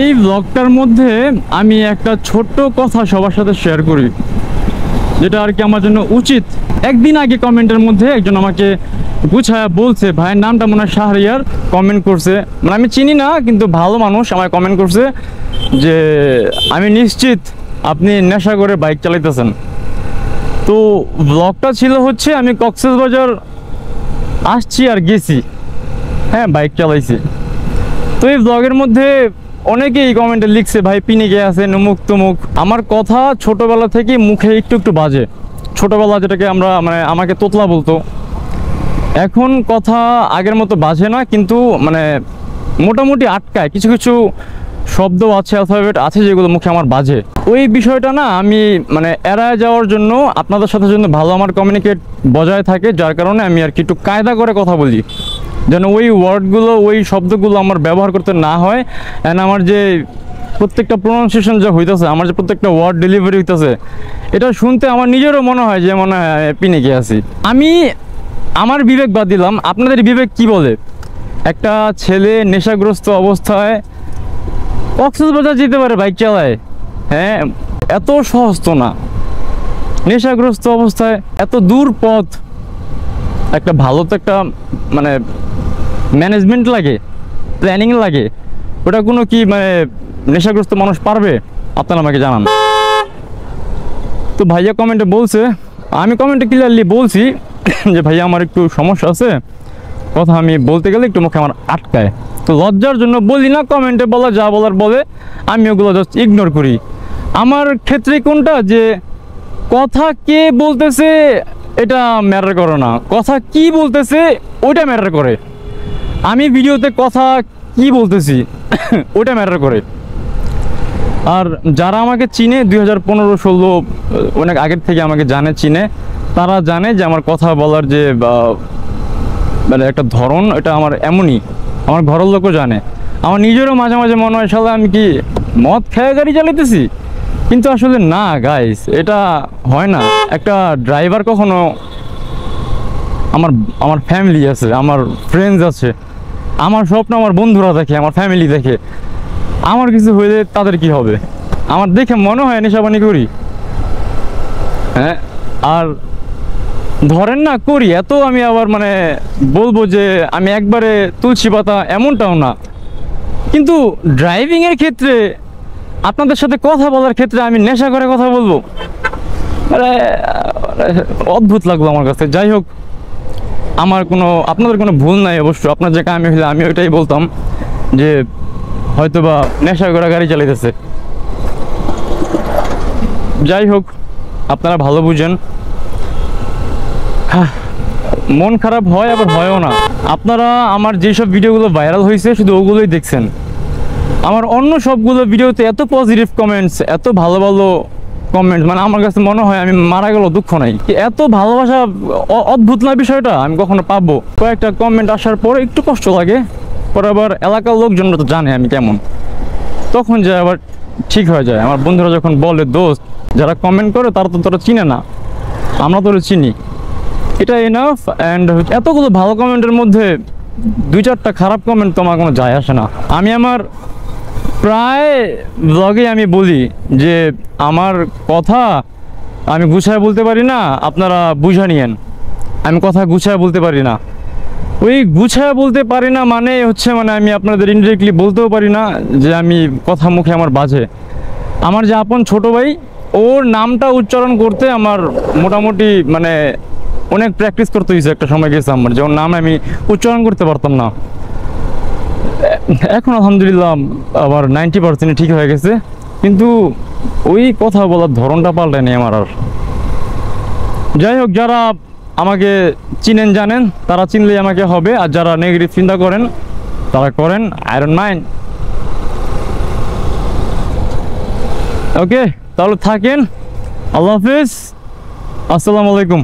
এই ব্লগটার মধ্যে আমি একটা ছোট্ট কথা সবার সাথে শেয়ার করি, যেটা আর কি আমার জন্য উচিত। একদিন আগে কমেন্টের মধ্যে একজন আমাকে গুছায়া বলছে, ভাইয়ের নামটা মনে হয় শাহরিয়ার, কমেন্ট করছে, মানে আমি চিনি না কিন্তু ভালো মানুষ আমায় কমেন্ট করছে যে আমি নিশ্চিত আপনি নেশা করে বাইক চালাইতেছেন। তো ব্লগটা ছিল হচ্ছে আমি কক্সবাজার আসছি আর গেছি, হ্যাঁ বাইক চালাইছি। তো এই ব্লগের মধ্যে অনেকেই কমেন্টে লিখছে ভাই পিনিকে আছেন অমুক তমুক। আমার কথা ছোটবেলা থেকে মুখে একটু একটু বাজে, ছোটবেলা যেটাকে আমরা মানে আমাকে তোতলা বলতো। এখন কথা আগের মতো বাজে না, কিন্তু মানে মোটামুটি আটকায়, কিছু কিছু শব্দ আছে, অ্যালফাবেট আছে যেগুলো মুখে আমার বাজে। ওই বিষয়টা না আমি মানে এড়ায় যাওয়ার জন্য আপনাদের সাথে জন্য ভালো আমার কমিউনিকেট বজায় থাকে, যার কারণে আমি আর কি একটু কায়দা করে কথা বলি, যেন ওই ওয়ার্ডগুলো ওই শব্দগুলো আমার ব্যবহার করতে না হয়। অ্যান্ড আমার যে প্রত্যেকটা প্রোনাউন্সিয়েশন যা হইতেছে, আমার যে প্রত্যেকটা ওয়ার্ড ডেলিভারি হইতেছে, এটা শুনতে আমার নিজেরও মনে হয় যে মনে হয় পিনিকে আছি আমি। আমার বিবেক বাদ দিলাম, আপনাদের বিবেক কি বলে? একটা ছেলে নেশাগ্রস্ত অবস্থায় কক্সবাজার যেতে পারে বাইক চালায়? হ্যাঁ, এত সহজ তো না। নেশাগ্রস্ত অবস্থায় এত দূর পথ, একটা ভালো তো একটা মানে ম্যানেজমেন্ট লাগে, প্ল্যানিং লাগে, ওটা কোনো কি মানে নেশাগ্রস্ত মানুষ পারবে? আপনারা আমাকে জানান। তো ভাইয়া কমেন্টে বলছে, আমি কমেন্টে ক্লিয়ারলি বলছি যে ভাইয়া আমার একটু সমস্যা আছে, কথা আমি বলতে গেলে একটু মুখে আমার আটকায়, তো লজ্জার জন্য বলি না। কমেন্টে বলা যা বলার বলে, আমি ওগুলো জাস্ট ইগনোর করি। আমার ক্ষেত্রে কোনটা যে কথা কে বলতেছে এটা ম্যাটার করে না, কথা কি বলতেছে ওইটা ম্যাটার করে। আমি ভিডিওতে কথা কি বলতেছি ওইটা ম্যাটার করে। আর যারা আমাকে চিনে 2015-16 অনেক আগের থেকে আমাকে জানে, চিনে, তারা জানে যে আমার কথা বলার যে মানে একটা ধরন, এটা আমার এমনই। আমার ঘরের লোকও জানে। আমার নিজেরও মাঝে মাঝে মনে হয় শালা আমি কি মদ খেয়ে গাড়ি চালাইতেছি, কিন্তু আসলে না গাইস, এটা হয় না। একটা ড্রাইভার কখনো, আমার ফ্যামিলি আছে, আমার ফ্রেন্ডস আছে, আমার স্বপ্ন আমার বন্ধুরা দেখে, আমার ফ্যামিলি দেখে, আমার কিছু হইলে তাদের কি হবে? আমার দেখে মনে হয় নেশাবানি করি? হ্যাঁ, আর ধরেন না করি এত আমি আবার মানে বলবো যে আমি একবারে তুলসী পাতা এমনটাও না, কিন্তু ড্রাইভিংয়ের ক্ষেত্রে আপনাদের সাথে কথা বলার ক্ষেত্রে আমি নেশা করে কথা বলবো, মানে অদ্ভুত লাগলো আমার কাছে। যাই হোক, আমার কোনো আপনাদের কোনো ভুল নাই অবশ্য। আপনার জায়গায় আমি হলে আমি ওইটাই বলতাম যে হয়তো বা নেশা করে গাড়ি চালাইতেছে। যাই হোক, আপনারা ভালো বুঝেন। মন খারাপ হয় আবার হয়ও না। আপনারা আমার যেসব ভিডিওগুলো ভাইরাল হয়েছে শুধু ওগুলোই দেখছেন। আমার অন্য সবগুলো ভিডিওতে এত পজিটিভ কমেন্টস, এত ভালো ভালো কমেন্টস, মানে আমার কাছে মনে হয় আমি মারা গেল দুঃখ নাই। এত ভালোবাসা অদ্ভুত না বিষয়টা, আমি কখনো পাবো? কয়েকটা কমেন্ট আসার পরে একটু কষ্ট লাগে, পরে আবার এলাকার লোকজনরা তো জানে আমি কেমন, তখন যে আবার ঠিক হয়ে যায়। আমার বন্ধুরা যখন বলে দোস্ত, যারা কমেন্ট করে তারা তো তোরা চিনে না, আমরা তোরা চিনি, এটা এনাফ। অ্যান্ড এতগুলো ভালো কমেন্টের মধ্যে 2-4টা খারাপ কমেন্ট তো আমার কোনো যায় আসে না। আমি আমার প্রায় ব্লগে আমি বলি যে আমার কথা আমি গুছায় বলতে পারি না, আপনারা বুঝা নিয়েন। আমি কথা গুছায় বলতে পারি না। ওই গুছায় বলতে পারি না মানে হচ্ছে মানে আমি আপনাদের ইনডিরেক্টলি বলতেও পারি না যে আমি কথা মুখে আমার বাজে। আমার যে আপন ছোট ভাই, ওর নামটা উচ্চারণ করতে আমার মোটামুটি মানে অনেক প্র্যাকটিস করতে হয়েছে। একটা সময় গেছে আমার যে ওর নাম আমি উচ্চারণ করতে পারতাম না। এখন আলহামদুলিল্লাহ আবার 90% ঠিক হয়ে গেছে, কিন্তু ওই কথা বলার ধরনটা পাল্টায়নি আমার আর। যাই হোক, যারা আমাকে চিনেন জানেন, তারা চিনলেই আমাকে হবে, আর যারা নেগেটিভ চিন্তা করেন তারা করেন, আই ডোন্ট মাইন্ড। ওকে, তাহলে থাকেন। আল্লাহ হাফিজ, আসসালামু আলাইকুম।